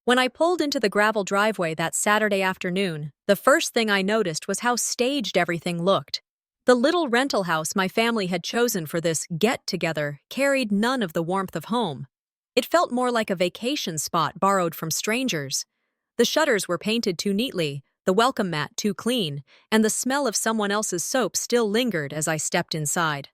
When I pulled into the gravel driveway that Saturday afternoon, the first thing I noticed was how staged everything looked. The little rental house my family had chosen for this get-together carried none of the warmth of home. It felt more like a vacation spot borrowed from strangers. The shutters were painted too neatly, the welcome mat too clean, and the smell of someone else's soap still lingered as I stepped inside.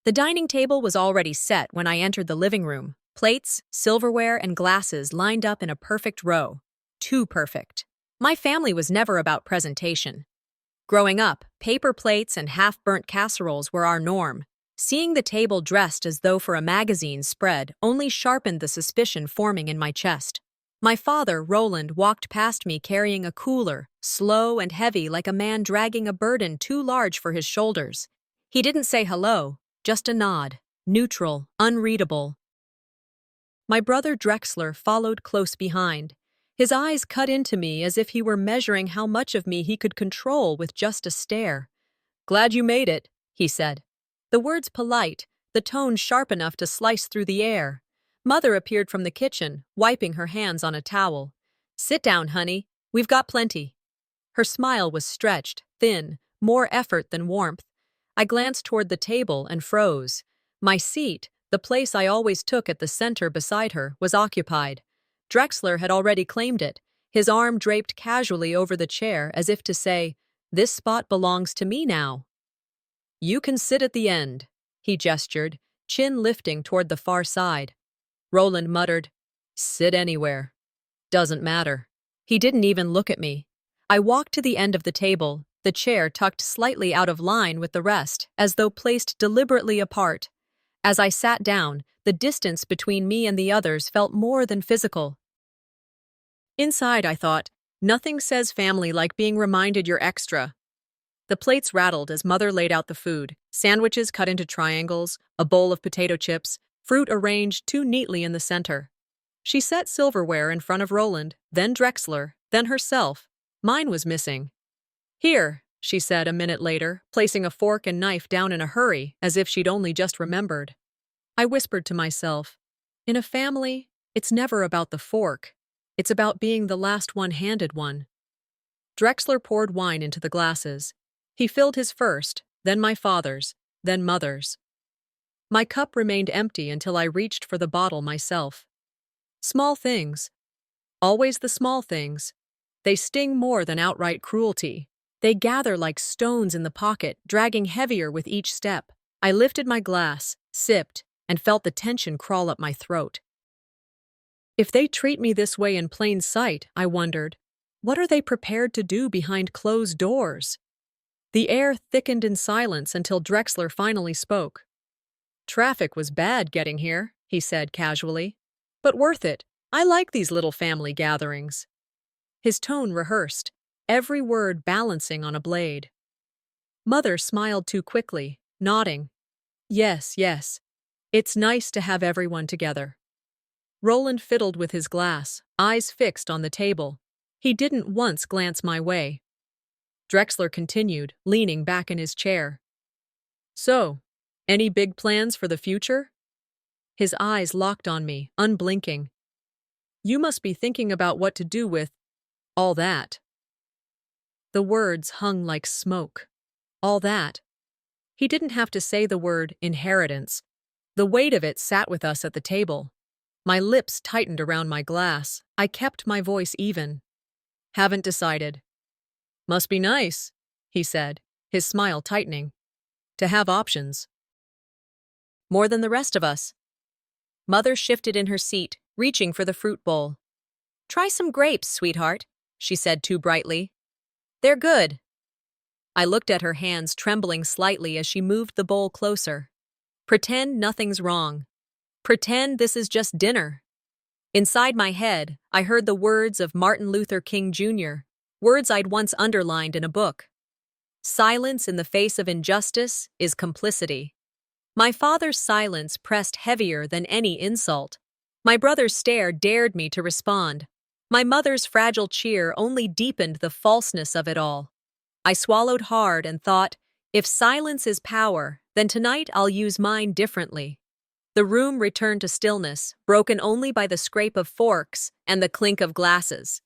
The dining table was already set when I entered the living room. Plates, silverware, and glasses lined up in a perfect row. Too perfect. My family was never about presentation. Growing up, paper plates and half-burnt casseroles were our norm. Seeing the table dressed as though for a magazine spread only sharpened the suspicion forming in my chest. My father, Roland, walked past me carrying a cooler, slow and heavy like a man dragging a burden too large for his shoulders. He didn't say hello, just a nod, neutral, unreadable. My brother Drexler followed close behind. His eyes cut into me as if he were measuring how much of me he could control with just a stare. "Glad you made it," he said. The words polite, the tone sharp enough to slice through the air. Mother appeared from the kitchen, wiping her hands on a towel. "Sit down, honey. We've got plenty." Her smile was stretched, thin, more effort than warmth. I glanced toward the table and froze. My seat, the place I always took at the center beside her, was occupied. Drexler had already claimed it, his arm draped casually over the chair as if to say, "This spot belongs to me now." "You can sit at the end," he gestured, chin lifting toward the far side. Roland muttered, "Sit anywhere. Doesn't matter." He didn't even look at me. I walked to the end of the table, the chair tucked slightly out of line with the rest, as though placed deliberately apart. As I sat down, the distance between me and the others felt more than physical. Inside, I thought, nothing says family like being reminded you're extra. The plates rattled as Mother laid out the food, sandwiches cut into triangles, a bowl of potato chips, fruit arranged too neatly in the center. She set silverware in front of Roland, then Drexler, then herself. Mine was missing. "Here," she said a minute later, placing a fork and knife down in a hurry, as if she'd only just remembered. I whispered to myself, in a family, it's never about the fork. It's about being the last one handed one. Drexler poured wine into the glasses. He filled his first, then my father's, then Mother's. My cup remained empty until I reached for the bottle myself. Small things. Always the small things. They sting more than outright cruelty. They gather like stones in the pocket, dragging heavier with each step. I lifted my glass, sipped, and felt the tension crawl up my throat. If they treat me this way in plain sight, I wondered, what are they prepared to do behind closed doors? The air thickened in silence until Drexler finally spoke. "Traffic was bad getting here," he said casually. "But worth it. I like these little family gatherings." His tone rehearsed, every word balancing on a blade. Mother smiled too quickly, nodding. "Yes, yes. It's nice to have everyone together." Roland fiddled with his glass, eyes fixed on the table. He didn't once glance my way. Drexler continued, leaning back in his chair. "So, any big plans for the future?" His eyes locked on me, unblinking. "You must be thinking about what to do with all that." The words hung like smoke. All that. He didn't have to say the word inheritance. The weight of it sat with us at the table. My lips tightened around my glass. I kept my voice even. "Haven't decided." "Must be nice," he said, his smile tightening. "To have options." "More than the rest of us." Mother shifted in her seat, reaching for the fruit bowl. "Try some grapes, sweetheart," she said too brightly. "They're good." I looked at her hands trembling slightly as she moved the bowl closer. Pretend nothing's wrong. Pretend this is just dinner. Inside my head, I heard the words of Martin Luther King Jr., words I'd once underlined in a book. "Silence in the face of injustice is complicity." My father's silence pressed heavier than any insult. My brother's stare dared me to respond. My mother's fragile cheer only deepened the falseness of it all. I swallowed hard and thought, if silence is power, then tonight I'll use mine differently. The room returned to stillness, broken only by the scrape of forks and the clink of glasses.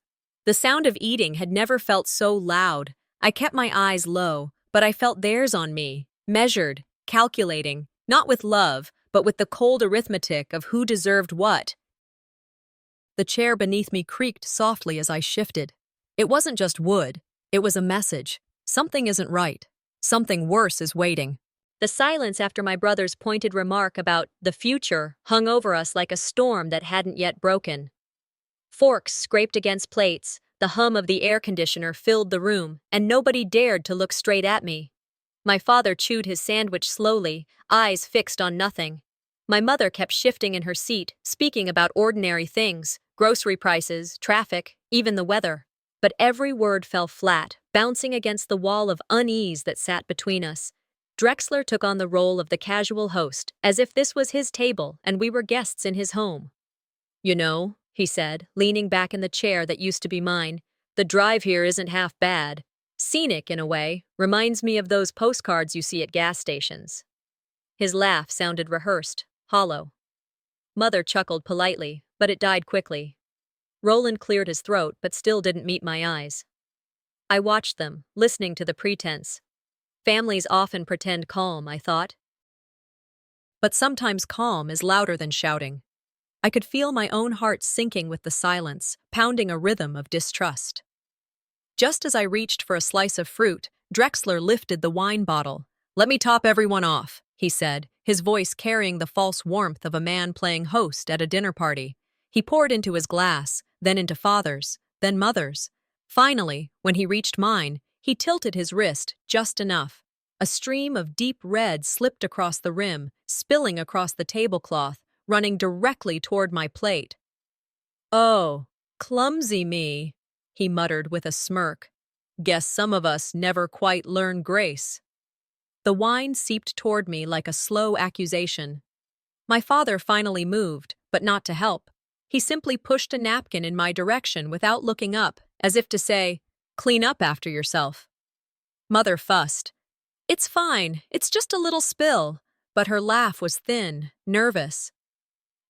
The sound of eating had never felt so loud. I kept my eyes low, but I felt theirs on me, measured, calculating, not with love, but with the cold arithmetic of who deserved what. The chair beneath me creaked softly as I shifted. It wasn't just wood, it was a message. Something isn't right. Something worse is waiting. The silence after my brother's pointed remark about the future hung over us like a storm that hadn't yet broken. Forks scraped against plates, the hum of the air conditioner filled the room, and nobody dared to look straight at me. My father chewed his sandwich slowly, eyes fixed on nothing. My mother kept shifting in her seat, speaking about ordinary things, grocery prices, traffic, even the weather. But every word fell flat, bouncing against the wall of unease that sat between us. Drexler took on the role of the casual host, as if this was his table and we were guests in his home. "You know," he said, leaning back in the chair that used to be mine, "the drive here isn't half bad. Scenic, in a way, reminds me of those postcards you see at gas stations." His laugh sounded rehearsed, hollow. Mother chuckled politely, but it died quickly. Roland cleared his throat, but still didn't meet my eyes. I watched them, listening to the pretense. Families often pretend calm, I thought. But sometimes calm is louder than shouting. I could feel my own heart sinking with the silence, pounding a rhythm of distrust. Just as I reached for a slice of fruit, Drexler lifted the wine bottle. "Let me top everyone off," he said, his voice carrying the false warmth of a man playing host at a dinner party. He poured into his glass, then into Father's, then Mother's. Finally, when he reached mine, he tilted his wrist just enough. A stream of deep red slipped across the rim, spilling across the tablecloth, running directly toward my plate. "Oh, clumsy me," he muttered with a smirk. "Guess some of us never quite learn grace." The wine seeped toward me like a slow accusation. My father finally moved, but not to help. He simply pushed a napkin in my direction without looking up, as if to say, "Clean up after yourself." Mother fussed. "It's fine, it's just a little spill," but her laugh was thin, nervous.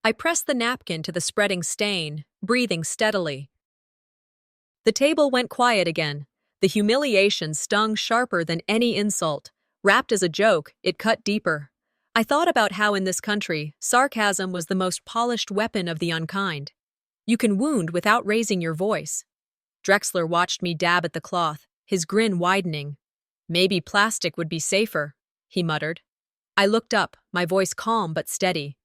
I pressed the napkin to the spreading stain, breathing steadily. The table went quiet again. The humiliation stung sharper than any insult. Wrapped as a joke, it cut deeper. I thought about how in this country, sarcasm was the most polished weapon of the unkind. You can wound without raising your voice. Drexler watched me dab at the cloth, his grin widening. "Maybe plastic would be safer," he muttered. I looked up, my voice calm but steady.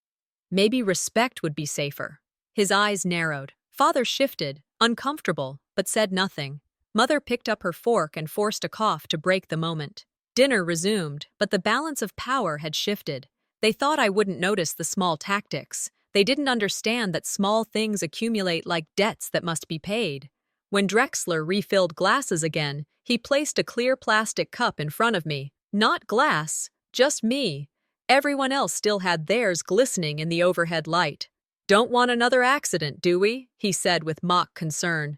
"Maybe respect would be safer." His eyes narrowed. Father shifted, uncomfortable, but said nothing. Mother picked up her fork and forced a cough to break the moment. Dinner resumed, but the balance of power had shifted. They thought I wouldn't notice the small tactics. They didn't understand that small things accumulate like debts that must be paid. When Drexler refilled glasses again, he placed a clear plastic cup in front of me. Not glass, just me. Everyone else still had theirs glistening in the overhead light. "Don't want another accident, do we?" he said with mock concern.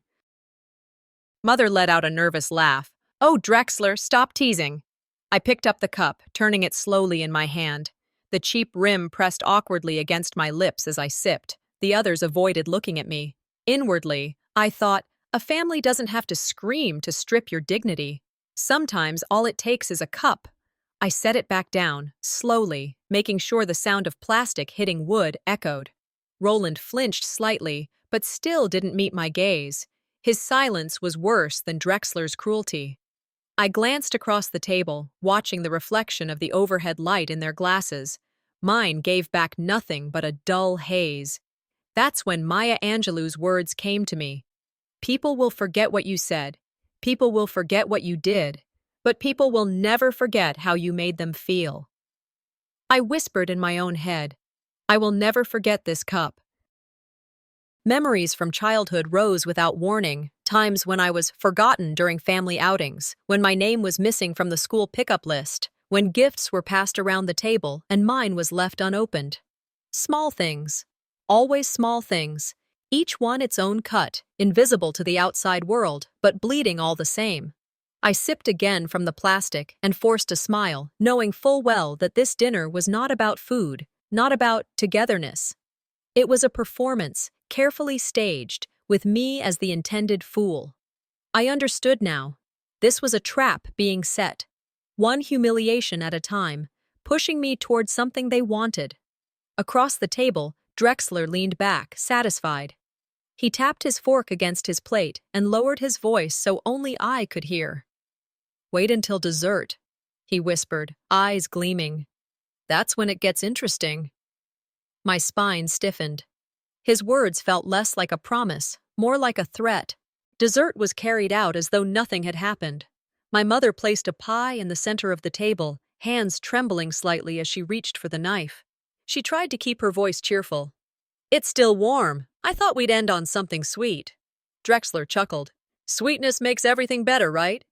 Mother let out a nervous laugh. "Oh, Drexler, stop teasing." I picked up the cup, turning it slowly in my hand. The cheap rim pressed awkwardly against my lips as I sipped. The others avoided looking at me. Inwardly, I thought, a family doesn't have to scream to strip your dignity. Sometimes all it takes is a cup. I set it back down, slowly, making sure the sound of plastic hitting wood echoed. Roland flinched slightly, but still didn't meet my gaze. His silence was worse than Drexler's cruelty. I glanced across the table, watching the reflection of the overhead light in their glasses. Mine gave back nothing but a dull haze. That's when Maya Angelou's words came to me. "People will forget what you said. People will forget what you did. But people will never forget how you made them feel." I whispered in my own head, "I will never forget this cup." Memories from childhood rose without warning, times when I was forgotten during family outings, when my name was missing from the school pickup list, when gifts were passed around the table and mine was left unopened. Small things. Always small things. Each one its own cut, invisible to the outside world, but bleeding all the same. I sipped again from the plastic and forced a smile, knowing full well that this dinner was not about food. not about togetherness. It was a performance, carefully staged, with me as the intended fool. I understood now. This was a trap being set, one humiliation at a time, pushing me toward something they wanted. Across the table, Drexler leaned back, satisfied. He tapped his fork against his plate and lowered his voice so only I could hear. "Wait until dessert," he whispered, eyes gleaming. "That's when it gets interesting." My spine stiffened. His words felt less like a promise, more like a threat. Dessert was carried out as though nothing had happened. My mother placed a pie in the center of the table, hands trembling slightly as she reached for the knife. She tried to keep her voice cheerful. "It's still warm. I thought we'd end on something sweet." Drexler chuckled. "Sweetness makes everything better, right?"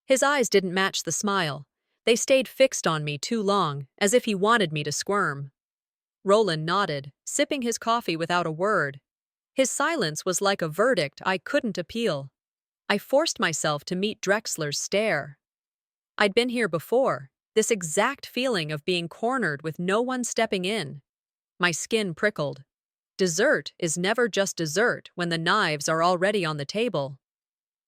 His eyes didn't match the smile. They stayed fixed on me too long, as if he wanted me to squirm. Roland nodded, sipping his coffee without a word. His silence was like a verdict I couldn't appeal. I forced myself to meet Drexler's stare. I'd been here before, this exact feeling of being cornered with no one stepping in. My skin prickled. Dessert is never just dessert when the knives are already on the table.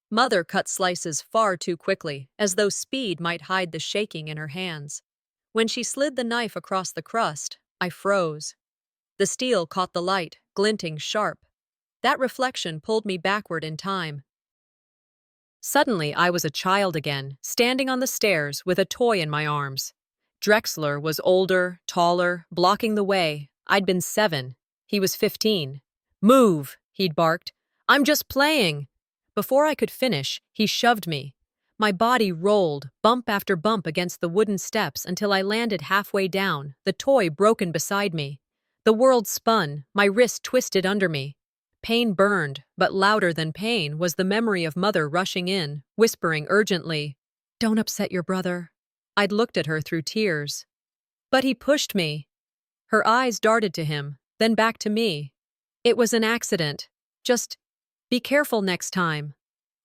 Mother cut slices far too quickly, as though speed might hide the shaking in her hands. When she slid the knife across the crust, I froze. The steel caught the light, glinting sharp. That reflection pulled me backward in time. Suddenly, I was a child again, standing on the stairs with a toy in my arms. Drexler was older, taller, blocking the way. I'd been 7. He was 15. "Move," he'd barked. "I'm just playing." Before I could finish, he shoved me. My body rolled, bump after bump against the wooden steps until I landed halfway down, the toy broken beside me. The world spun, my wrist twisted under me. Pain burned, but louder than pain was the memory of Mother rushing in, whispering urgently, "Don't upset your brother." I'd looked at her through tears. "But he pushed me." Her eyes darted to him, then back to me. "It was an accident. Just be careful next time."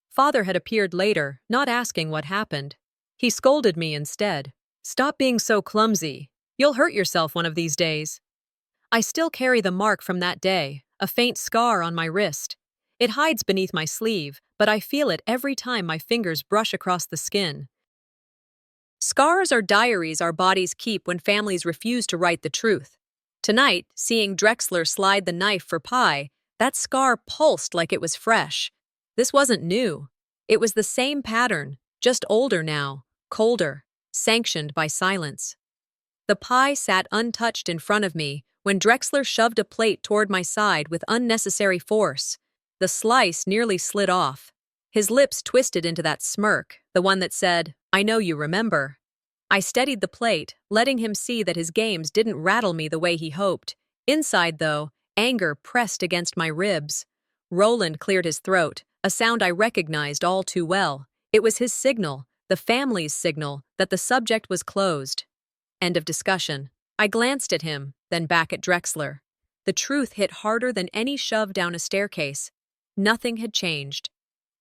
Father had appeared later, not asking what happened. He scolded me instead. "Stop being so clumsy. You'll hurt yourself one of these days." I still carry the mark from that day, a faint scar on my wrist. It hides beneath my sleeve, but I feel it every time my fingers brush across the skin. Scars are diaries our bodies keep when families refuse to write the truth. Tonight, seeing Drexler slide the knife for pie, that scar pulsed like it was fresh. This wasn't new. It was the same pattern, just older now, colder, sanctioned by silence. The pie sat untouched in front of me when Drexler shoved a plate toward my side with unnecessary force. The slice nearly slid off. His lips twisted into that smirk, the one that said, "I know you remember." I steadied the plate, letting him see that his games didn't rattle me the way he hoped. Inside, though, anger pressed against my ribs. Roland cleared his throat, a sound I recognized all too well. It was his signal, the family's signal, that the subject was closed. End of discussion. I glanced at him, then back at Drexler. The truth hit harder than any shove down a staircase. Nothing had changed.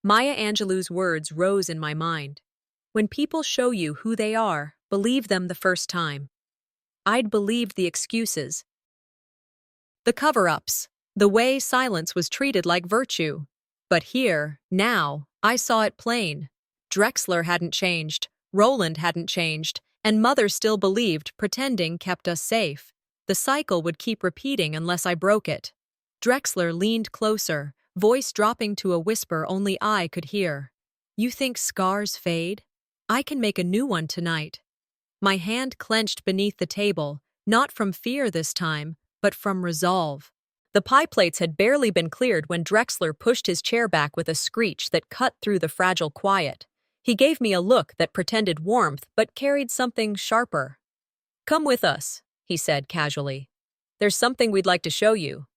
Maya Angelou's words rose in my mind. When people show you who they are, believe them the first time. I'd believed the excuses, the cover-ups, the way silence was treated like virtue. But here, now, I saw it plain. Drexler hadn't changed, Roland hadn't changed, and Mother still believed pretending kept us safe. The cycle would keep repeating unless I broke it. Drexler leaned closer, voice dropping to a whisper only I could hear. "You think scars fade? I can make a new one tonight." My hand clenched beneath the table, not from fear this time, but from resolve. The pie plates had barely been cleared when Drexler pushed his chair back with a screech that cut through the fragile quiet. He gave me a look that pretended warmth but carried something sharper. "Come with us," he said casually. "There's something we'd like to show you."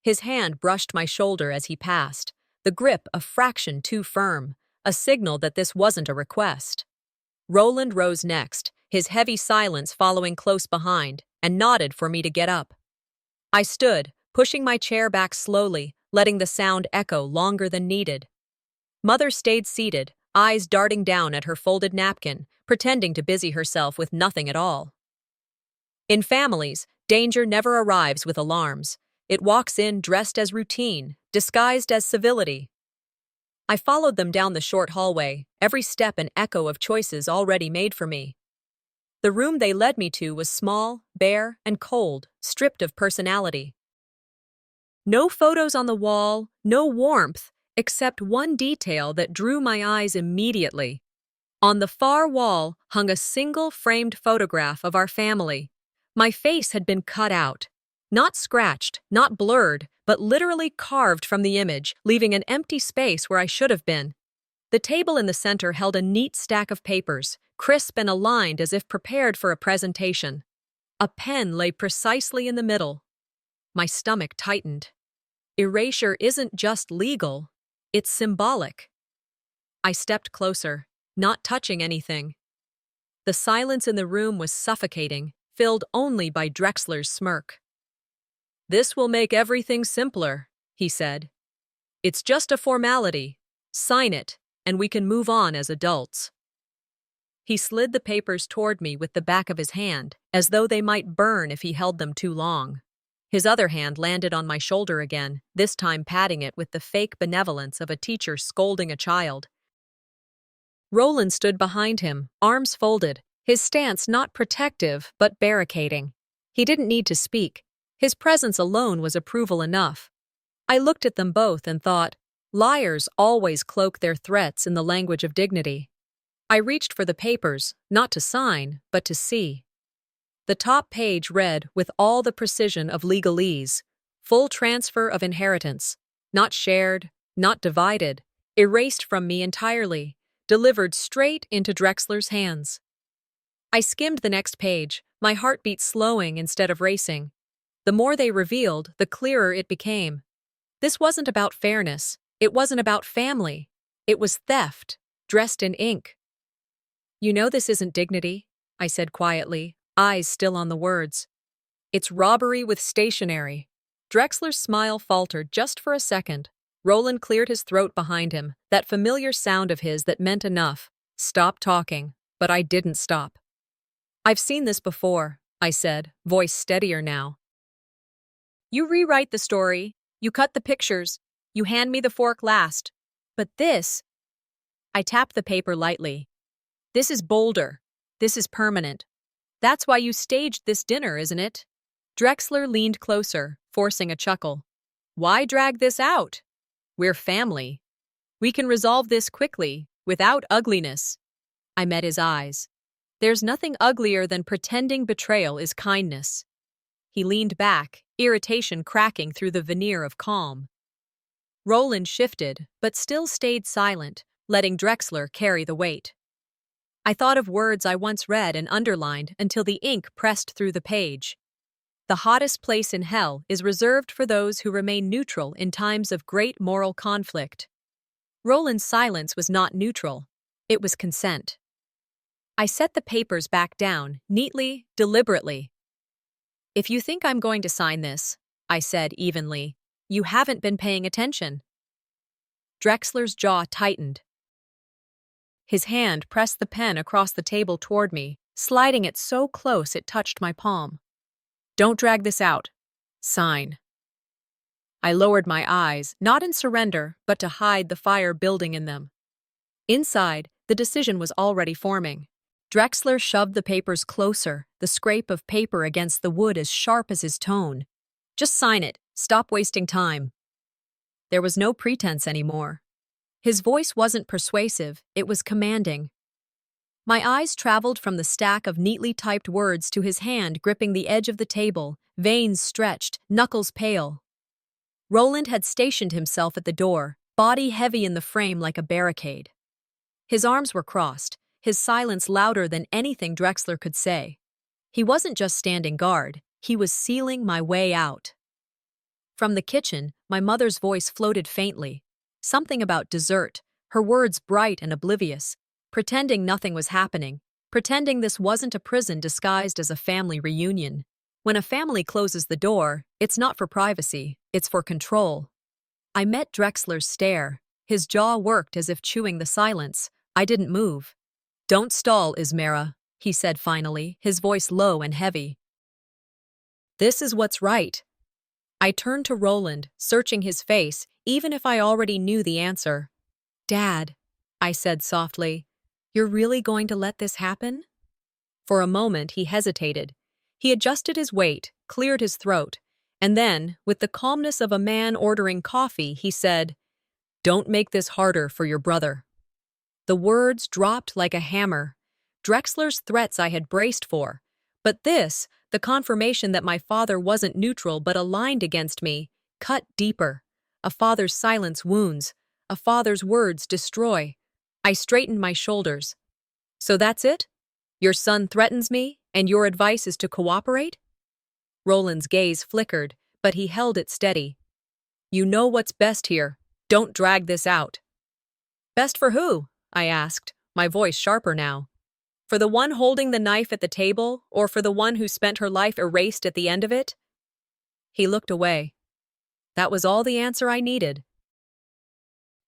His hand brushed my shoulder as he passed, the grip a fraction too firm, a signal that this wasn't a request. Roland rose next, his heavy silence following close behind, and nodded for me to get up. I stood, pushing my chair back slowly, letting the sound echo longer than needed. Mother stayed seated, eyes darting down at her folded napkin, pretending to busy herself with nothing at all. In families, Danger never arrives with alarms. It walks in dressed as routine, disguised as civility. I followed them down the short hallway, every step an echo of choices already made for me. The room they led me to was small, bare, and cold, stripped of personality. No photos on the wall, no warmth, except one detail that drew my eyes immediately. On the far wall hung a single framed photograph of our family. My face had been cut out. Not scratched, not blurred, but literally carved from the image, leaving an empty space where I should have been. The table in the center held a neat stack of papers, crisp and aligned as if prepared for a presentation. A pen lay precisely in the middle. My stomach tightened. Erasure isn't just legal, it's symbolic. I stepped closer, not touching anything. The silence in the room was suffocating, filled only by Drexler's smirk. "This will make everything simpler," he said. "It's just a formality. Sign it, and we can move on as adults." He slid the papers toward me with the back of his hand, as though they might burn if he held them too long. His other hand landed on my shoulder again, this time patting it with the fake benevolence of a teacher scolding a child. Roland stood behind him, arms folded, his stance not protective but barricading. He didn't need to speak. His presence alone was approval enough. I looked at them both and thought, liars always cloak their threats in the language of dignity. I reached for the papers, not to sign, but to see. The top page read with all the precision of legalese, full transfer of inheritance, not shared, not divided, erased from me entirely, delivered straight into Drexler's hands. I skimmed the next page, my heartbeat slowing instead of racing. The more they revealed, the clearer it became. This wasn't about fairness. It wasn't about family. It was theft, dressed in ink. "You know this isn't dignity," I said quietly, eyes still on the words. "It's robbery with stationery." Drexler's smile faltered just for a second. Roland cleared his throat behind him, that familiar sound of his that meant enough. Stop talking, but I didn't stop. "I've seen this before," I said, voice steadier now. "You rewrite the story, you cut the pictures, you hand me the fork last. But this—" I tapped the paper lightly. "This is bolder. This is permanent. That's why you staged this dinner, isn't it?" Drexler leaned closer, forcing a chuckle. "Why drag this out? We're family. We can resolve this quickly, without ugliness." I met his eyes. "There's nothing uglier than pretending betrayal is kindness." He leaned back, irritation cracking through the veneer of calm. Roland shifted, but still stayed silent, letting Drexler carry the weight. I thought of words I once read and underlined until the ink pressed through the page. "The hottest place in hell is reserved for those who remain neutral in times of great moral conflict." Roland's silence was not neutral. It was consent. I set the papers back down, neatly, deliberately. "If you think I'm going to sign this," I said evenly, "you haven't been paying attention." Drexler's jaw tightened. His hand pressed the pen across the table toward me, sliding it so close it touched my palm. "Don't drag this out. Sign." I lowered my eyes, not in surrender, but to hide the fire building in them. Inside, the decision was already forming. Drexler shoved the papers closer, the scrape of paper against the wood as sharp as his tone. "Just sign it. Stop wasting time." There was no pretense anymore. His voice wasn't persuasive, it was commanding. My eyes traveled from the stack of neatly typed words to his hand gripping the edge of the table, veins stretched, knuckles pale. Roland had stationed himself at the door, body heavy in the frame like a barricade. His arms were crossed, his silence louder than anything Drexler could say. He wasn't just standing guard, he was sealing my way out. From the kitchen, my mother's voice floated faintly. Something about dessert, her words bright and oblivious, pretending nothing was happening, pretending this wasn't a prison disguised as a family reunion. When a family closes the door, it's not for privacy, it's for control. I met Drexler's stare. His jaw worked as if chewing the silence. I didn't move. "Don't stall, Ismera," he said finally, his voice low and heavy. This is what's right. I turned to Roland, searching his face, even if I already knew the answer. Dad, I said softly, you're really going to let this happen? For a moment, he hesitated. He adjusted his weight, cleared his throat, and then, with the calmness of a man ordering coffee, he said, "Don't make this harder for your brother." The words dropped like a hammer. Drexler's threats I had braced for. But this, the confirmation that my father wasn't neutral but aligned against me, cut deeper. A father's silence wounds. A father's words destroy. I straightened my shoulders. So that's it? Your son threatens me, and your advice is to cooperate? Roland's gaze flickered, but he held it steady. You know what's best here. Don't drag this out. Best for who? I asked, my voice sharper now. For the one holding the knife at the table, or for the one who spent her life erased at the end of it? He looked away. That was all the answer I needed.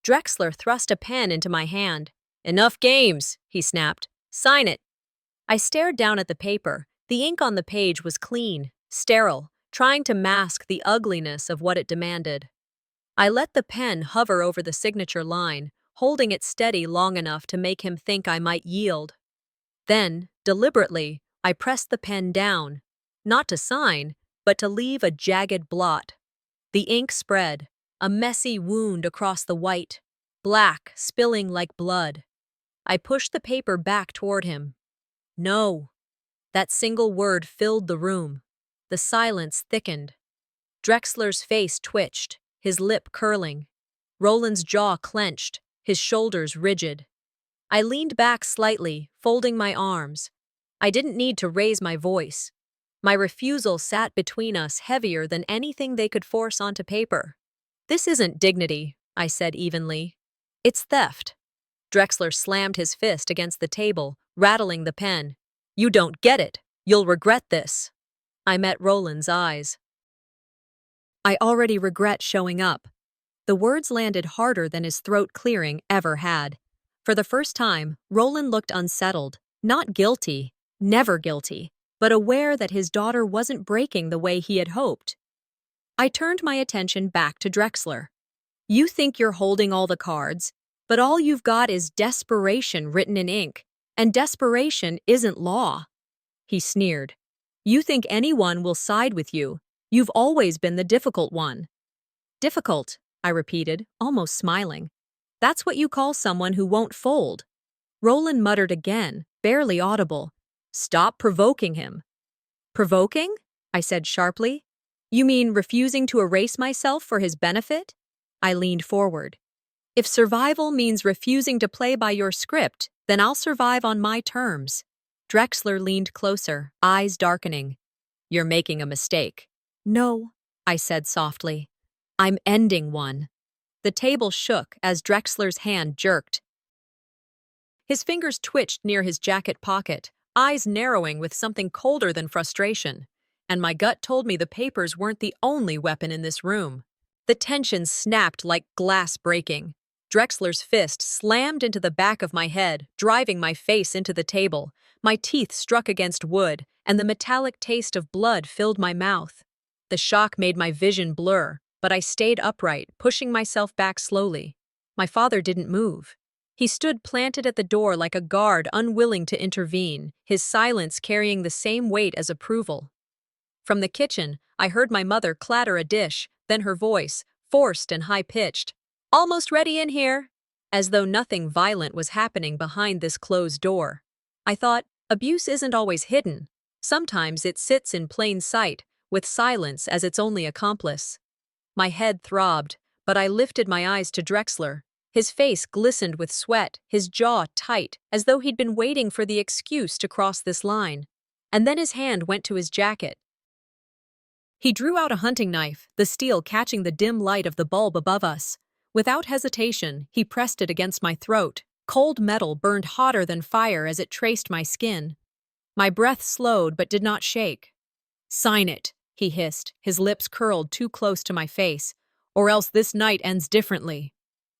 Drexler thrust a pen into my hand. Enough games, he snapped. Sign it. I stared down at the paper. The ink on the page was clean, sterile, trying to mask the ugliness of what it demanded. I let the pen hover over the signature line, holding it steady long enough to make him think I might yield. Then, deliberately, I pressed the pen down, not to sign, but to leave a jagged blot. The ink spread, a messy wound across the white, black, spilling like blood. I pushed the paper back toward him. No. That single word filled the room. The silence thickened. Drexler's face twitched, his lip curling. Roland's jaw clenched, his shoulders rigid. I leaned back slightly, folding my arms. I didn't need to raise my voice. My refusal sat between us heavier than anything they could force onto paper. This isn't dignity, I said evenly. It's theft. Drexler slammed his fist against the table, rattling the pen. You don't get it. You'll regret this. I met Roland's eyes. I already regret showing up. The words landed harder than his throat clearing ever had. For the first time, Roland looked unsettled, not guilty, never guilty, but aware that his daughter wasn't breaking the way he had hoped. I turned my attention back to Drexler. You think you're holding all the cards, but all you've got is desperation written in ink, and desperation isn't law. He sneered. You think anyone will side with you. You've always been the difficult one. Difficult, I repeated, almost smiling. That's what you call someone who won't fold. Roland muttered again, barely audible. Stop provoking him. Provoking? I said sharply. You mean refusing to erase myself for his benefit? I leaned forward. If survival means refusing to play by your script, then I'll survive on my terms. Drexler leaned closer, eyes darkening. You're making a mistake. No, I said softly. I'm ending one. The table shook as Drexler's hand jerked. His fingers twitched near his jacket pocket, eyes narrowing with something colder than frustration. And my gut told me the papers weren't the only weapon in this room. The tension snapped like glass breaking. Drexler's fist slammed into the back of my head, driving my face into the table. My teeth struck against wood, and the metallic taste of blood filled my mouth. The shock made my vision blur, but I stayed upright, pushing myself back slowly. My father didn't move. He stood planted at the door like a guard unwilling to intervene, his silence carrying the same weight as approval. From the kitchen, I heard my mother clatter a dish, then her voice, forced and high-pitched. Almost ready in here, as though nothing violent was happening behind this closed door. I thought, abuse isn't always hidden. Sometimes it sits in plain sight, with silence as its only accomplice. My head throbbed, but I lifted my eyes to Drexler. His face glistened with sweat, his jaw tight, as though he'd been waiting for the excuse to cross this line. And then his hand went to his jacket. He drew out a hunting knife, the steel catching the dim light of the bulb above us. Without hesitation, he pressed it against my throat. Cold metal burned hotter than fire as it traced my skin. My breath slowed but did not shake. Sign it, he hissed, his lips curled too close to my face, or else this night ends differently.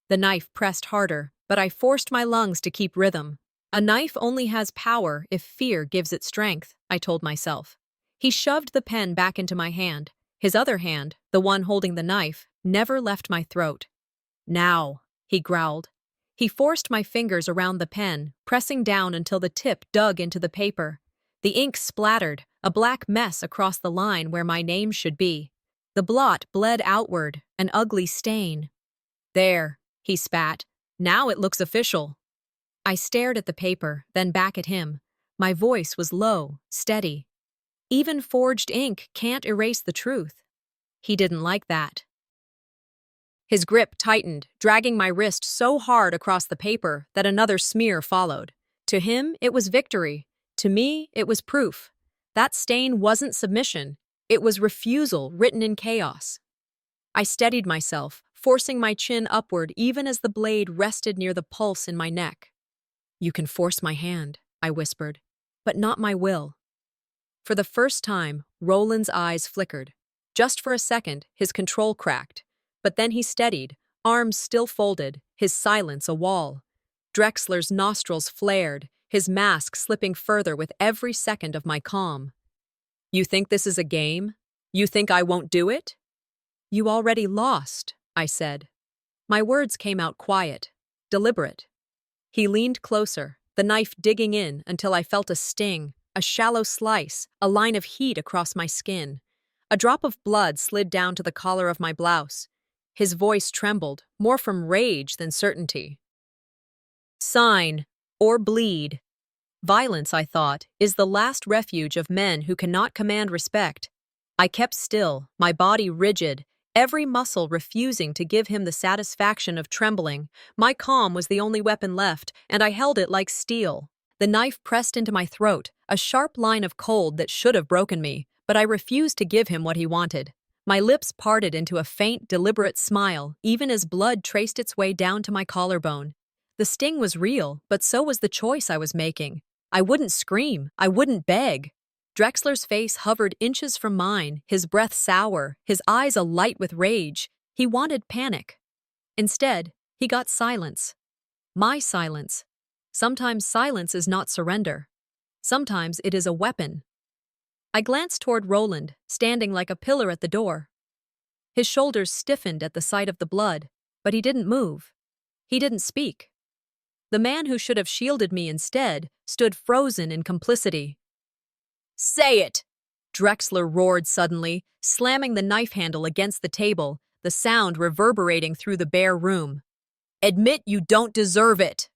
The knife pressed harder, but I forced my lungs to keep rhythm. A knife only has power if fear gives it strength, I told myself. He shoved the pen back into my hand. His other hand, the one holding the knife, never left my throat. Now, he growled. He forced my fingers around the pen, pressing down until the tip dug into the paper. The ink splattered, a black mess across the line where my name should be. The blot bled outward, an ugly stain. There, he spat. Now it looks official. I stared at the paper, then back at him. My voice was low, steady. Even forged ink can't erase the truth. He didn't like that. His grip tightened, dragging my wrist so hard across the paper that another smear followed. To him, it was victory. To me, it was proof. That stain wasn't submission. It was refusal written in chaos. I steadied myself, forcing my chin upward even as the blade rested near the pulse in my neck. "You can force my hand," I whispered, "but not my will." For the first time, Roland's eyes flickered. Just for a second, his control cracked. But then he steadied, arms still folded, his silence a wall. Drexler's nostrils flared, his mask slipping further with every second of my calm. "You think this is a game? You think I won't do it?" "You already lost," I said. My words came out quiet, deliberate. He leaned closer, the knife digging in until I felt a sting, a shallow slice, a line of heat across my skin. A drop of blood slid down to the collar of my blouse. His voice trembled, more from rage than certainty. "Sign, or bleed." Violence, I thought, is the last refuge of men who cannot command respect. I kept still, my body rigid, every muscle refusing to give him the satisfaction of trembling. My calm was the only weapon left, and I held it like steel. The knife pressed into my throat, a sharp line of cold that should have broken me, but I refused to give him what he wanted. My lips parted into a faint, deliberate smile, even as blood traced its way down to my collarbone. The sting was real, but so was the choice I was making. I wouldn't scream, I wouldn't beg. Drexler's face hovered inches from mine, his breath sour, his eyes alight with rage. He wanted panic. Instead, he got silence. My silence. Sometimes silence is not surrender. Sometimes it is a weapon. I glanced toward Roland, standing like a pillar at the door. His shoulders stiffened at the sight of the blood, but he didn't move. He didn't speak. The man who should have shielded me instead stood frozen in complicity. "Say it!" Drexler roared suddenly, slamming the knife handle against the table, the sound reverberating through the bare room. "Admit you don't deserve it."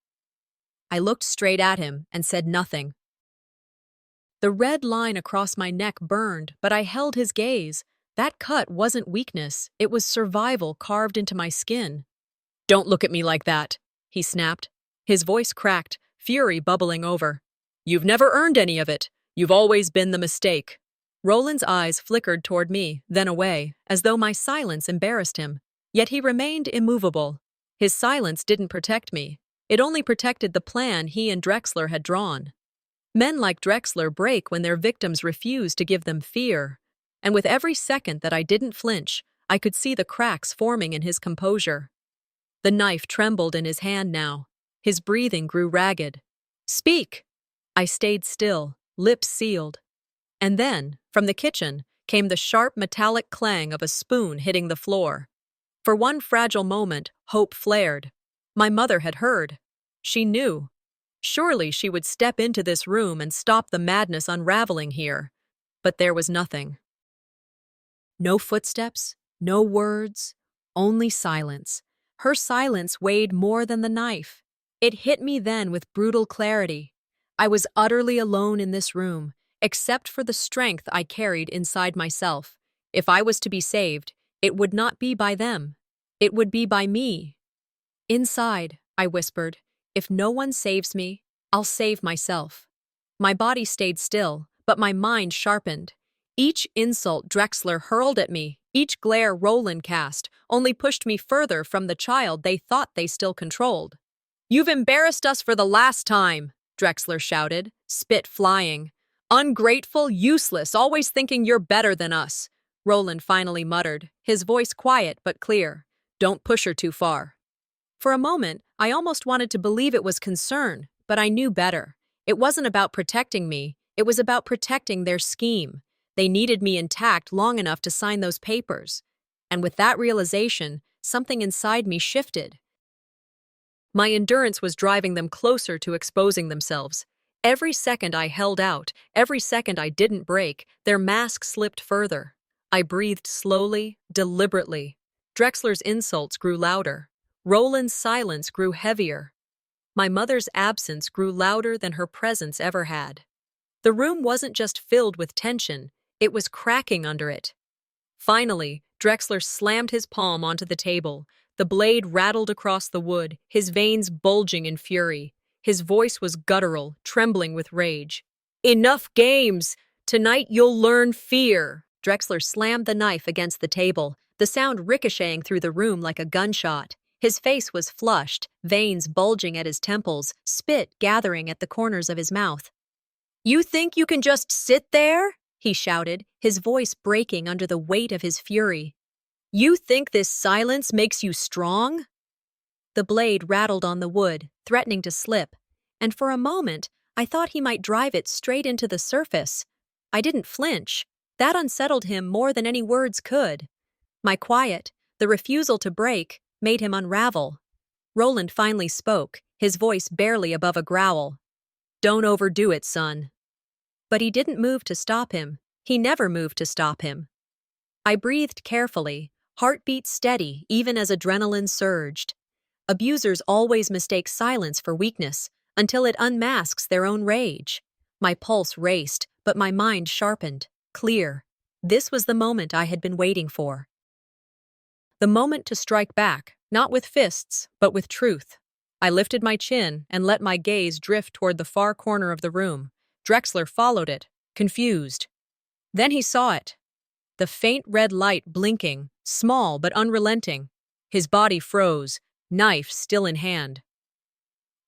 I looked straight at him and said nothing. The red line across my neck burned, but I held his gaze. That cut wasn't weakness, it was survival carved into my skin. "Don't look at me like that," he snapped. His voice cracked, fury bubbling over. "You've never earned any of it. You've always been the mistake." Roland's eyes flickered toward me, then away, as though my silence embarrassed him. Yet he remained immovable. His silence didn't protect me. It only protected the plan he and Drexler had drawn. Men like Drexler break when their victims refuse to give them fear. And with every second that I didn't flinch, I could see the cracks forming in his composure. The knife trembled in his hand now. His breathing grew ragged. "Speak!" I stayed still, lips sealed. And then, from the kitchen, came the sharp metallic clang of a spoon hitting the floor. For one fragile moment, hope flared. My mother had heard. She knew. Surely she would step into this room and stop the madness unraveling here. But there was nothing. No footsteps, no words, only silence. Her silence weighed more than the knife. It hit me then with brutal clarity. I was utterly alone in this room, except for the strength I carried inside myself. If I was to be saved, it would not be by them. It would be by me. "Inside," I whispered, "if no one saves me, I'll save myself." My body stayed still, but my mind sharpened. Each insult Drexler hurled at me, each glare Roland cast, only pushed me further from the child they thought they still controlled. "You've embarrassed us for the last time," Drexler shouted, spit flying. "Ungrateful, useless, always thinking you're better than us," Roland finally muttered, his voice quiet but clear. "Don't push her too far." For a moment, I almost wanted to believe it was concern, but I knew better. It wasn't about protecting me, it was about protecting their scheme. They needed me intact long enough to sign those papers. And with that realization, something inside me shifted. My endurance was driving them closer to exposing themselves. Every second I held out, every second I didn't break, their mask slipped further. I breathed slowly, deliberately. Drexler's insults grew louder. Roland's silence grew heavier. My mother's absence grew louder than her presence ever had. The room wasn't just filled with tension, it was cracking under it. Finally, Drexler slammed his palm onto the table. The blade rattled across the wood, his veins bulging in fury. His voice was guttural, trembling with rage. "Enough games! Tonight you'll learn fear!" Drexler slammed the knife against the table, the sound ricocheting through the room like a gunshot. His face was flushed, veins bulging at his temples, spit gathering at the corners of his mouth. "You think you can just sit there?" he shouted, his voice breaking under the weight of his fury. "You think this silence makes you strong?" The blade rattled on the wood, threatening to slip, and for a moment, I thought he might drive it straight into the surface. I didn't flinch. That unsettled him more than any words could. My quiet, the refusal to break, made him unravel. Roland finally spoke, his voice barely above a growl. "Don't overdo it, son." But he didn't move to stop him. He never moved to stop him. I breathed carefully, heartbeat steady even as adrenaline surged. Abusers always mistake silence for weakness until it unmasks their own rage. My pulse raced, but my mind sharpened, clear. This was the moment I had been waiting for. The moment to strike back, not with fists, but with truth. I lifted my chin and let my gaze drift toward the far corner of the room. Drexler followed it, confused. Then he saw it. The faint red light blinking, small but unrelenting. His body froze, knife still in hand.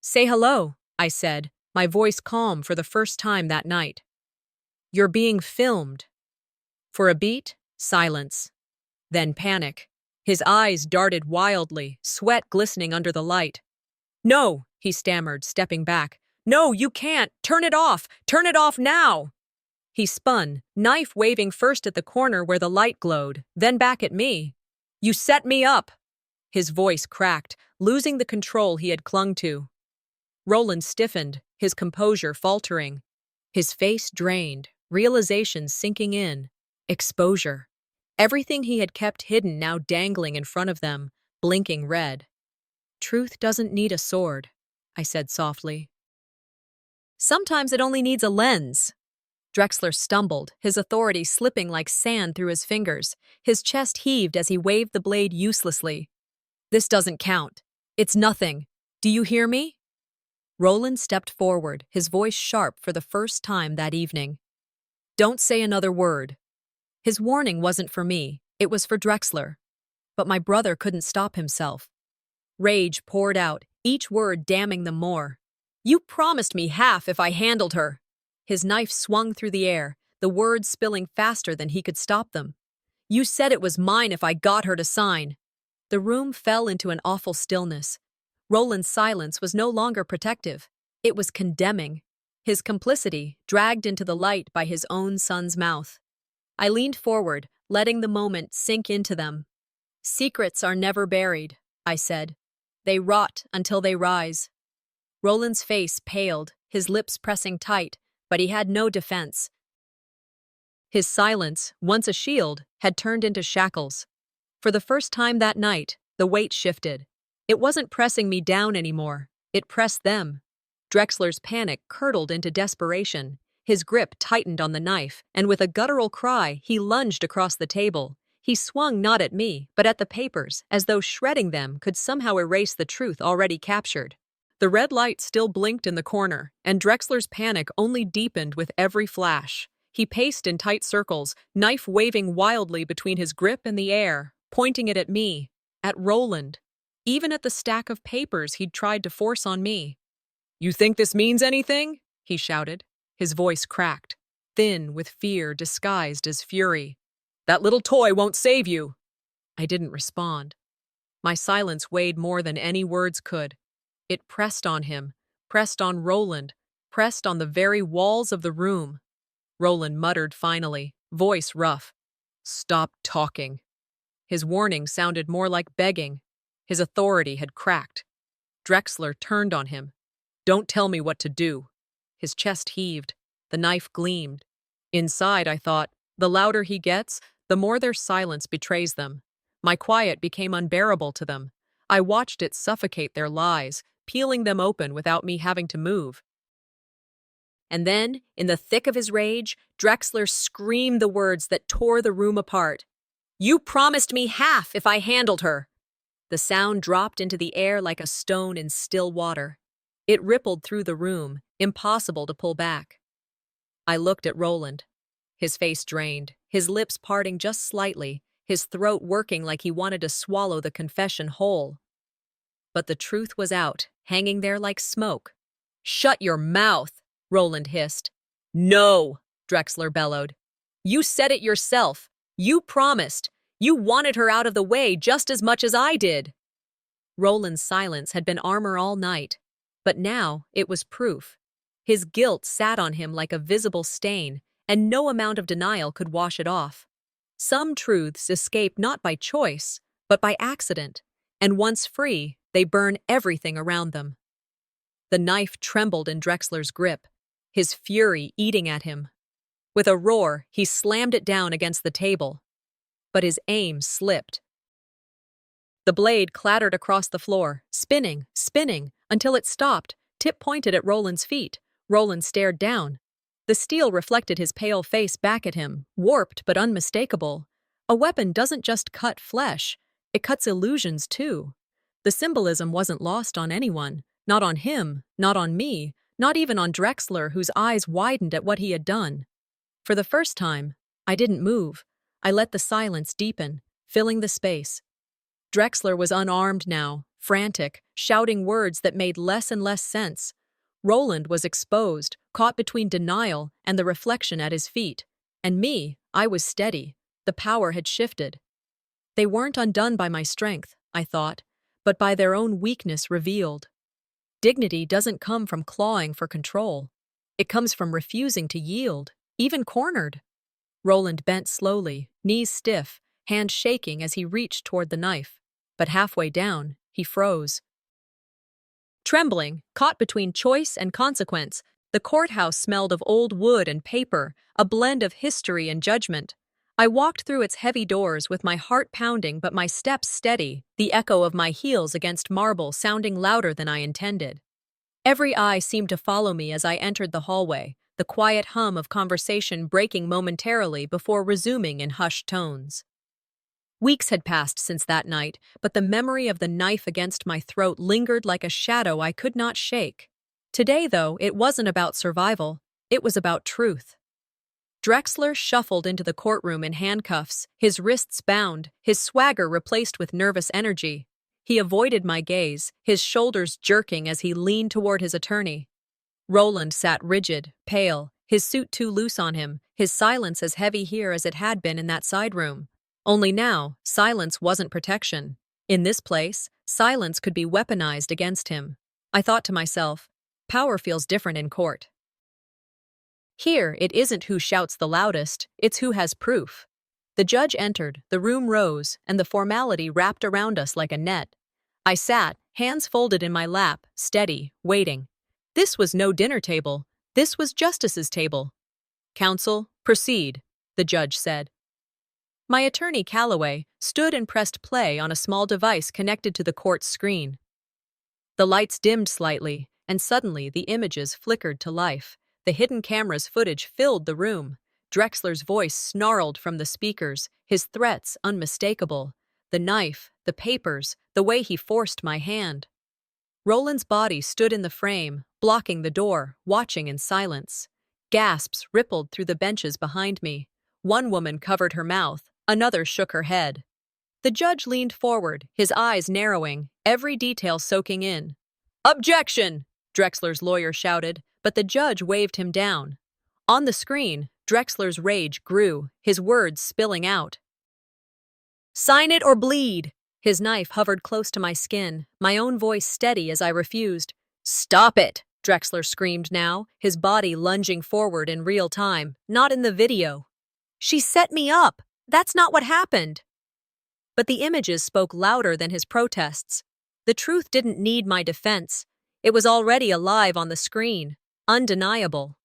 "Say hello," I said, my voice calm for the first time that night. "You're being filmed." For a beat, silence. Then panic. His eyes darted wildly, sweat glistening under the light. "No," he stammered, stepping back. "No, you can't! Turn it off! Turn it off now!" He spun, knife waving first at the corner where the light glowed, then back at me. "You set me up!" His voice cracked, losing the control he had clung to. Roland stiffened, his composure faltering. His face drained, realization sinking in. Exposure. Everything he had kept hidden now dangling in front of them, blinking red. "Truth doesn't need a sword," I said softly. "Sometimes it only needs a lens." Drexler stumbled, his authority slipping like sand through his fingers. His chest heaved as he waved the blade uselessly. "This doesn't count. It's nothing. Do you hear me?" Roland stepped forward, his voice sharp for the first time that evening. "Don't say another word." His warning wasn't for me, it was for Drexler. But my brother couldn't stop himself. Rage poured out, each word damning them more. "You promised me half if I handled her." His knife swung through the air, the words spilling faster than he could stop them. "You said it was mine if I got her to sign." The room fell into an awful stillness. Roland's silence was no longer protective. It was condemning. His complicity dragged into the light by his own son's mouth. I leaned forward, letting the moment sink into them. "Secrets are never buried," I said. "They rot until they rise." Roland's face paled, his lips pressing tight, but he had no defense. His silence, once a shield, had turned into shackles. For the first time that night, the weight shifted. It wasn't pressing me down anymore. It pressed them. Drexler's panic curdled into desperation. His grip tightened on the knife, and with a guttural cry, he lunged across the table. He swung not at me, but at the papers, as though shredding them could somehow erase the truth already captured. The red light still blinked in the corner, and Drexler's panic only deepened with every flash. He paced in tight circles, knife waving wildly between his grip and the air, pointing it at me, at Roland, even at the stack of papers he'd tried to force on me. "You think this means anything?" he shouted. His voice cracked, thin with fear disguised as fury. "That little toy won't save you." I didn't respond. My silence weighed more than any words could. It pressed on him, pressed on Roland, pressed on the very walls of the room. Roland muttered finally, voice rough. "Stop talking." His warning sounded more like begging. His authority had cracked. Drexler turned on him. "Don't tell me what to do." His chest heaved. The knife gleamed. Inside, I thought, the louder he gets, the more their silence betrays them. My quiet became unbearable to them. I watched it suffocate their lies, peeling them open without me having to move. And then, in the thick of his rage, Drexler screamed the words that tore the room apart. "You promised me half if I handled her." The sound dropped into the air like a stone in still water. It rippled through the room, impossible to pull back. I looked at Roland. His face drained, his lips parting just slightly, his throat working like he wanted to swallow the confession whole. But the truth was out, hanging there like smoke. "Shut your mouth," Roland hissed. "No," Drexler bellowed. "You said it yourself. You promised. You wanted her out of the way just as much as I did." Roland's silence had been armor all night, but now it was proof. His guilt sat on him like a visible stain, and no amount of denial could wash it off. Some truths escape not by choice, but by accident, and once free, they burn everything around them. The knife trembled in Drexler's grip, his fury eating at him. With a roar, he slammed it down against the table. But his aim slipped. The blade clattered across the floor, spinning, until it stopped, tip pointed at Roland's feet. Roland stared down. The steel reflected his pale face back at him, warped but unmistakable. A weapon doesn't just cut flesh, it cuts illusions too. The symbolism wasn't lost on anyone, not on him, not on me, not even on Drexler, whose eyes widened at what he had done. For the first time, I didn't move. I let the silence deepen, filling the space. Drexler was unarmed now, frantic, shouting words that made less and less sense. Roland was exposed, caught between denial and the reflection at his feet. And me, I was steady. The power had shifted. They weren't undone by my strength, I thought, but by their own weakness revealed. Dignity doesn't come from clawing for control. It comes from refusing to yield, even cornered. Roland bent slowly, knees stiff, hand shaking as he reached toward the knife. But halfway down, he froze. Trembling, caught between choice and consequence, the courthouse smelled of old wood and paper, a blend of history and judgment. I walked through its heavy doors with my heart pounding but my steps steady, the echo of my heels against marble sounding louder than I intended. Every eye seemed to follow me as I entered the hallway, the quiet hum of conversation breaking momentarily before resuming in hushed tones. Weeks had passed since that night, but the memory of the knife against my throat lingered like a shadow I could not shake. Today, though, it wasn't about survival. It was about truth. Drexler shuffled into the courtroom in handcuffs, his wrists bound, his swagger replaced with nervous energy. He avoided my gaze, his shoulders jerking as he leaned toward his attorney. Roland sat rigid, pale, his suit too loose on him, his silence as heavy here as it had been in that side room. Only now, silence wasn't protection. In this place, silence could be weaponized against him. I thought to myself, power feels different in court. Here, it isn't who shouts the loudest, it's who has proof. The judge entered, the room rose, and the formality wrapped around us like a net. I sat, hands folded in my lap, steady, waiting. This was no dinner table. This was justice's table. "Counsel, proceed," the judge said. My attorney, Calloway, stood and pressed play on a small device connected to the court's screen. The lights dimmed slightly, and suddenly the images flickered to life. The hidden camera's footage filled the room. Drexler's voice snarled from the speakers, his threats unmistakable. The knife, the papers, the way he forced my hand. Roland's body stood in the frame, blocking the door, watching in silence. Gasps rippled through the benches behind me. One woman covered her mouth, another shook her head. The judge leaned forward, his eyes narrowing, every detail soaking in. "Objection!" Drexler's lawyer shouted, but the judge waved him down. On the screen, Drexler's rage grew, his words spilling out. "Sign it or bleed!" His knife hovered close to my skin, my own voice steady as I refused. "Stop it!" Drexler screamed now, his body lunging forward in real time, not in the video. She set me up. That's not what happened. But the images spoke louder than his protests. The truth didn't need my defense. It was already alive on the screen, undeniable.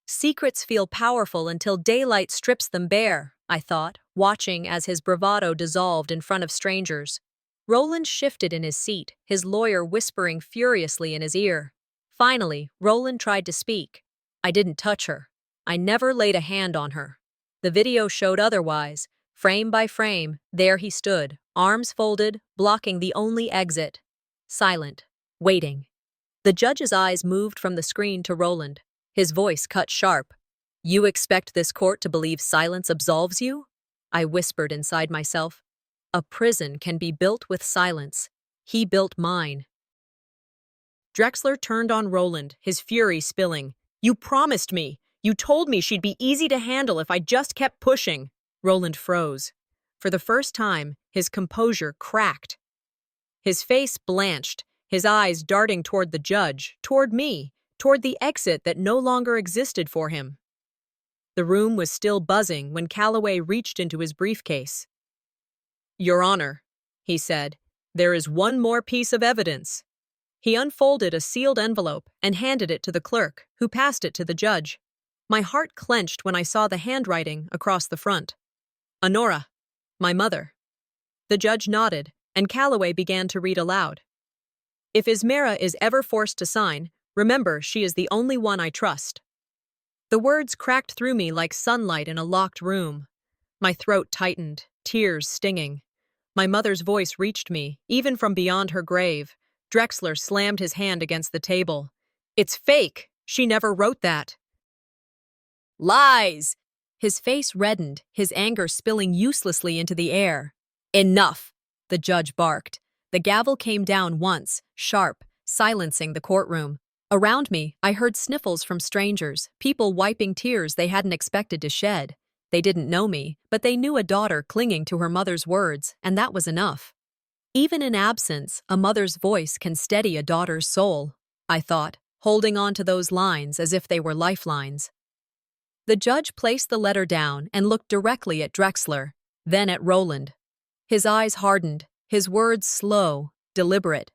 Secrets feel powerful until daylight strips them bare, I thought, watching as his bravado dissolved in front of strangers. Roland shifted in his seat, his lawyer whispering furiously in his ear. Finally, Roland tried to speak. I didn't touch her. I never laid a hand on her. The video showed otherwise. Frame by frame, there he stood, arms folded, blocking the only exit. Silent, waiting. The judge's eyes moved from the screen to Roland. His voice cut sharp. "You expect this court to believe silence absolves you?" I whispered inside myself. A prison can be built with silence. He built mine. Drexler turned on Roland, his fury spilling. "You promised me. You told me she'd be easy to handle if I just kept pushing." Roland froze. For the first time, his composure cracked. His face blanched, his eyes darting toward the judge, toward me, toward the exit that no longer existed for him. The room was still buzzing when Calloway reached into his briefcase. "Your Honor," he said, "there is one more piece of evidence." He unfolded a sealed envelope and handed it to the clerk, who passed it to the judge. My heart clenched when I saw the handwriting across the front. "Honora, my mother." The judge nodded, and Calloway began to read aloud. "If Ismera is ever forced to sign, remember she is the only one I trust." The words cracked through me like sunlight in a locked room. My throat tightened, tears stinging. My mother's voice reached me, even from beyond her grave. Drexler slammed his hand against the table. "It's fake! She never wrote that!" "Lies!" His face reddened, his anger spilling uselessly into the air. "Enough!" the judge barked. The gavel came down once, sharp, silencing the courtroom. Around me, I heard sniffles from strangers, people wiping tears they hadn't expected to shed. They didn't know me, but they knew a daughter clinging to her mother's words, and that was enough. Even in absence, a mother's voice can steady a daughter's soul, I thought, holding on to those lines as if they were lifelines. The judge placed the letter down and looked directly at Drexler, then at Roland. His eyes hardened, his words slow, deliberate.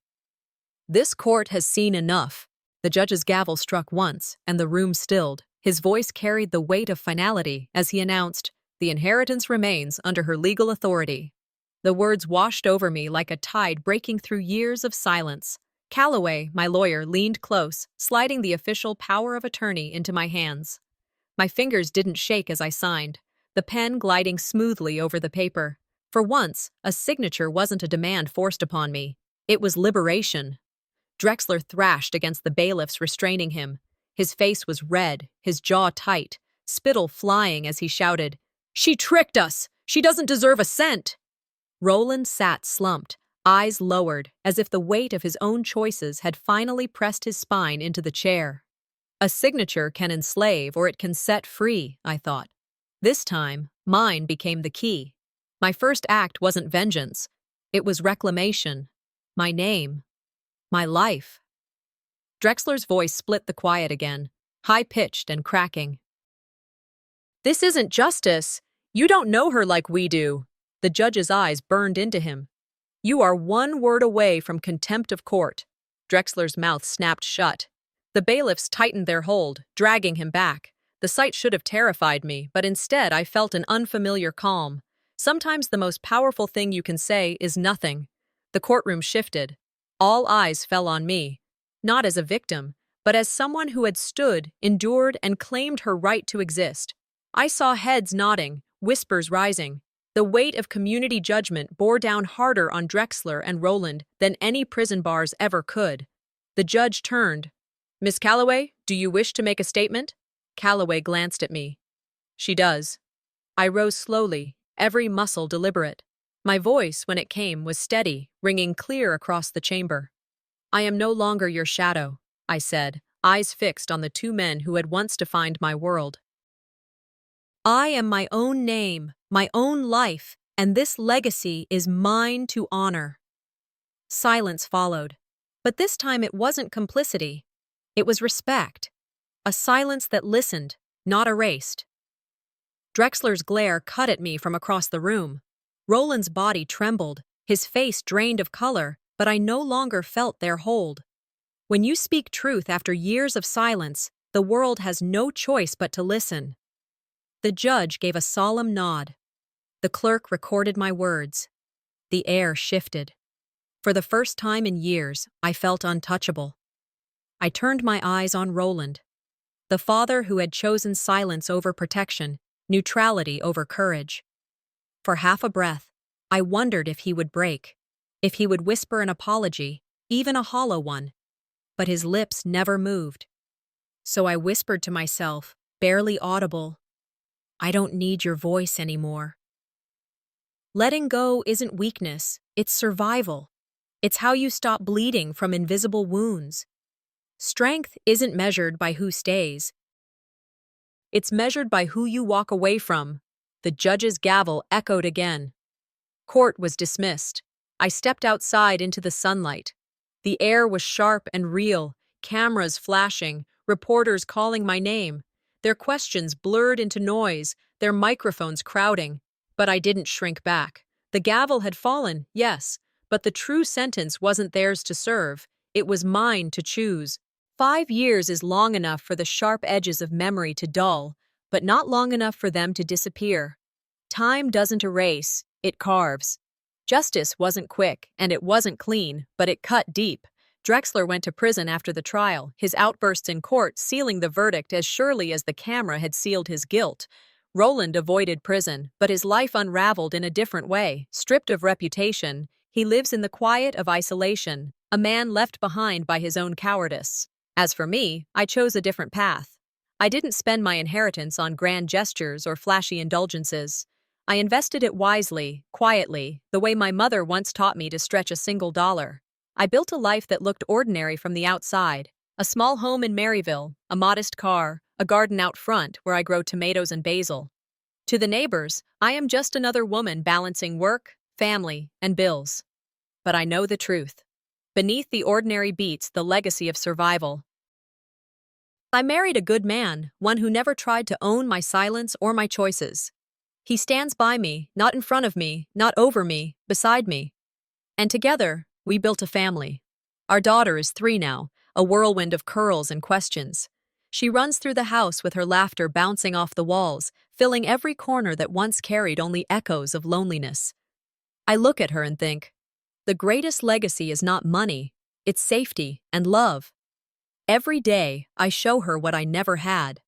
"This court has seen enough." The judge's gavel struck once, and the room stilled. His voice carried the weight of finality as he announced, "The inheritance remains under her legal authority." The words washed over me like a tide breaking through years of silence. Calloway, my lawyer, leaned close, sliding the official power of attorney into my hands. My fingers didn't shake as I signed, the pen gliding smoothly over the paper. For once, a signature wasn't a demand forced upon me. It was liberation. Drexler thrashed against the bailiffs restraining him. His face was red, his jaw tight, spittle flying as he shouted, "She tricked us! She doesn't deserve a cent!" Roland sat slumped, eyes lowered, as if the weight of his own choices had finally pressed his spine into the chair. A signature can enslave or it can set free, I thought. This time, mine became the key. My first act wasn't vengeance. It was reclamation. My name. My life. Drexler's voice split the quiet again, high-pitched and cracking. "This isn't justice. You don't know her like we do." The judge's eyes burned into him. "You are one word away from contempt of court." Drexler's mouth snapped shut. The bailiffs tightened their hold, dragging him back. The sight should have terrified me, but instead I felt an unfamiliar calm. Sometimes the most powerful thing you can say is nothing. The courtroom shifted. All eyes fell on me, not as a victim, but as someone who had stood, endured, and claimed her right to exist. I saw heads nodding, whispers rising. The weight of community judgment bore down harder on Drexler and Roland than any prison bars ever could. The judge turned. "Miss Calloway, do you wish to make a statement?" Calloway glanced at me. "She does." I rose slowly, every muscle deliberate. My voice, when it came, was steady, ringing clear across the chamber. "I am no longer your shadow," I said, eyes fixed on the two men who had once defined my world. "I am my own name, my own life, and this legacy is mine to honor." Silence followed, but this time it wasn't complicity. It was respect, a silence that listened, not erased. Drexler's glare cut at me from across the room. Roland's body trembled, his face drained of color, but I no longer felt their hold. When you speak truth after years of silence, the world has no choice but to listen. The judge gave a solemn nod. The clerk recorded my words. The air shifted. For the first time in years, I felt untouchable. I turned my eyes on Roland, the father who had chosen silence over protection, neutrality over courage. For half a breath, I wondered if he would break, if he would whisper an apology, even a hollow one. But his lips never moved. So I whispered to myself, barely audible, "I don't need your voice anymore." Letting go isn't weakness, it's survival. It's how you stop bleeding from invisible wounds. Strength isn't measured by who stays. It's measured by who you walk away from. The judge's gavel echoed again. Court was dismissed. I stepped outside into the sunlight. The air was sharp and real, cameras flashing, reporters calling my name. Their questions blurred into noise, their microphones crowding. But I didn't shrink back. The gavel had fallen, yes, but the true sentence wasn't theirs to serve. It was mine to choose. 5 years is long enough for the sharp edges of memory to dull, but not long enough for them to disappear. Time doesn't erase, it carves. Justice wasn't quick, and it wasn't clean, but it cut deep. Drexler went to prison after the trial, his outbursts in court sealing the verdict as surely as the camera had sealed his guilt. Roland avoided prison, but his life unraveled in a different way. Stripped of reputation, he lives in the quiet of isolation, a man left behind by his own cowardice. As for me, I chose a different path. I didn't spend my inheritance on grand gestures or flashy indulgences. I invested it wisely, quietly, the way my mother once taught me to stretch a single dollar. I built a life that looked ordinary from the outside. A small home in Maryville, a modest car, a garden out front where I grow tomatoes and basil. To the neighbors, I am just another woman balancing work, family, and bills. But I know the truth. Beneath the ordinary beats the legacy of survival. I married a good man, one who never tried to own my silence or my choices. He stands by me, not in front of me, not over me, beside me. And together, we built a family. Our daughter is 3 now, a whirlwind of curls and questions. She runs through the house with her laughter bouncing off the walls, filling every corner that once carried only echoes of loneliness. I look at her and think, the greatest legacy is not money, it's safety and love. Every day, I show her what I never had.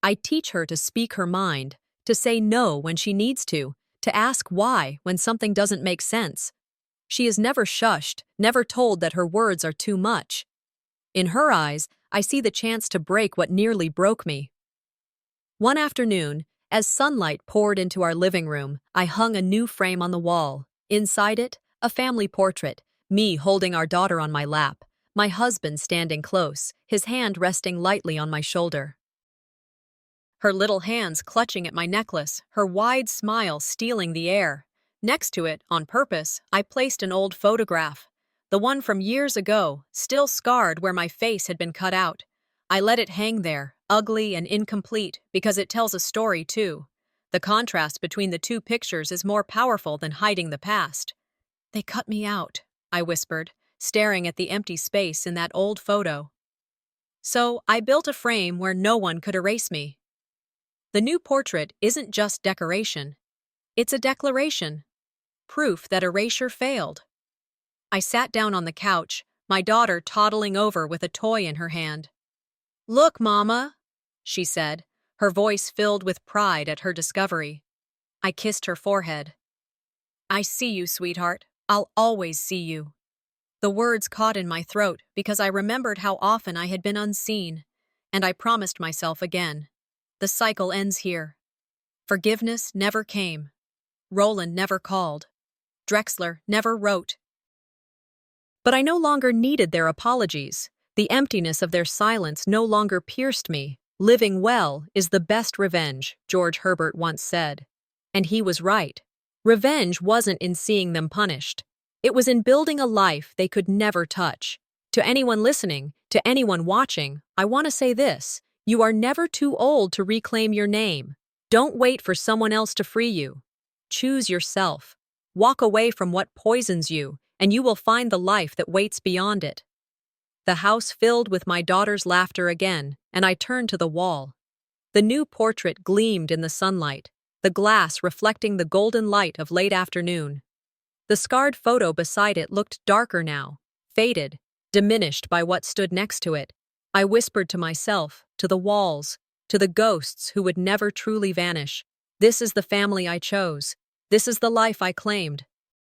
I teach her to speak her mind, to say no when she needs to ask why when something doesn't make sense. She is never shushed, never told that her words are too much. In her eyes, I see the chance to break what nearly broke me. One afternoon, as sunlight poured into our living room, I hung a new frame on the wall. Inside it, a family portrait, me holding our daughter on my lap, my husband standing close, his hand resting lightly on my shoulder. Her little hands clutching at my necklace, her wide smile stealing the air. Next to it, on purpose, I placed an old photograph. The one from years ago, still scarred where my face had been cut out. I let it hang there, ugly and incomplete, because it tells a story too. The contrast between the 2 pictures is more powerful than hiding the past. "They cut me out," I whispered, staring at the empty space in that old photo. So I built a frame where no one could erase me. The new portrait isn't just decoration. It's a declaration. Proof that erasure failed. I sat down on the couch, my daughter toddling over with a toy in her hand. "Look, Mama," she said, her voice filled with pride at her discovery. I kissed her forehead. "I see you, sweetheart. I'll always see you." The words caught in my throat because I remembered how often I had been unseen, and I promised myself again. The cycle ends here. Forgiveness never came. Roland never called. Drexler never wrote. But I no longer needed their apologies. The emptiness of their silence no longer pierced me. Living well is the best revenge, George Herbert once said. And he was right. Revenge wasn't in seeing them punished. It was in building a life they could never touch. To anyone listening, to anyone watching, I want to say this: you are never too old to reclaim your name. Don't wait for someone else to free you. Choose yourself. Walk away from what poisons you, and you will find the life that waits beyond it. The house filled with my daughter's laughter again, and I turned to the wall. The new portrait gleamed in the sunlight, the glass reflecting the golden light of late afternoon. The scarred photo beside it looked darker now, faded, diminished by what stood next to it. I whispered to myself, to the walls, to the ghosts who would never truly vanish. This is the family I chose. This is the life I claimed.